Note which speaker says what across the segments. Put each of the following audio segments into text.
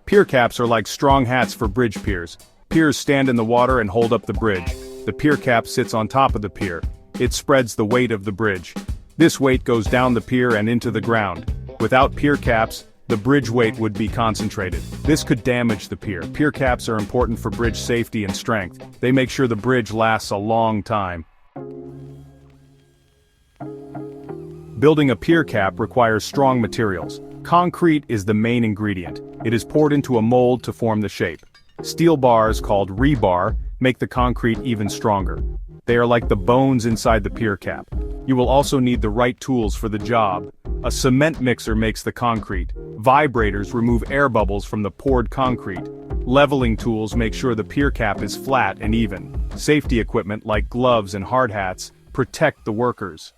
Speaker 1: Pier caps are like strong hats for bridge piers. Piers stand in the water and hold up the bridge. The pier cap sits on top of the pier. It spreads the weight of the bridge. This weight goes down the pier and into the ground. Without pier caps, the bridge weight would be concentrated. This could damage the pier. Pier caps are important for bridge safety and strength. They make sure the bridge lasts a long time. Building a pier cap requires strong materials. Concrete is the main ingredient. It is poured into a mold to form the shape. Steel bars, called rebar, make the concrete even stronger. They are like the bones inside the pier cap. You will also need the right tools for the job. A cement mixer makes the concrete. Vibrators remove air bubbles from the poured concrete. Leveling tools make sure the pier cap is flat and even. Safety equipment like gloves and hard hats protect the workers.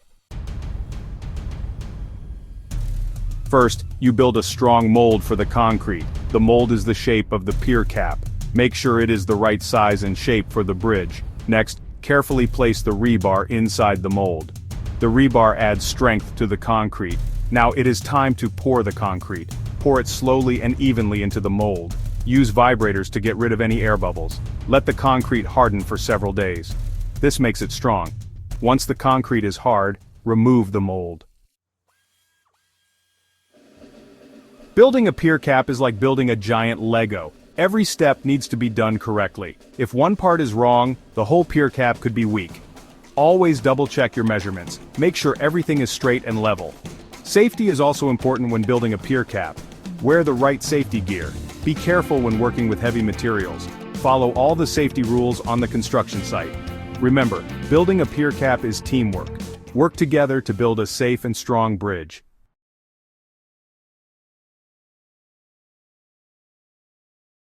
Speaker 1: First, you build a strong mold for the concrete. The mold is the shape of the pier cap. Make sure it is the right size and shape for the bridge. Next, carefully place the rebar inside the mold. The rebar adds strength to the concrete. Now it is time to pour the concrete. Pour it slowly and evenly into the mold. Use vibrators to get rid of any air bubbles. Let the concrete harden for several days. This makes it strong. Once the concrete is hard, remove the mold. Building a pier cap is like building a giant Lego. Every step needs to be done correctly. If one part is wrong, the whole pier cap could be weak. Always double-check your measurements. Make sure everything is straight and level. Safety is also important when building a pier cap. Wear the right safety gear. Be careful when working with heavy materials. Follow all the safety rules on the construction site. Remember, building a pier cap is teamwork. Work together to build a safe and strong bridge.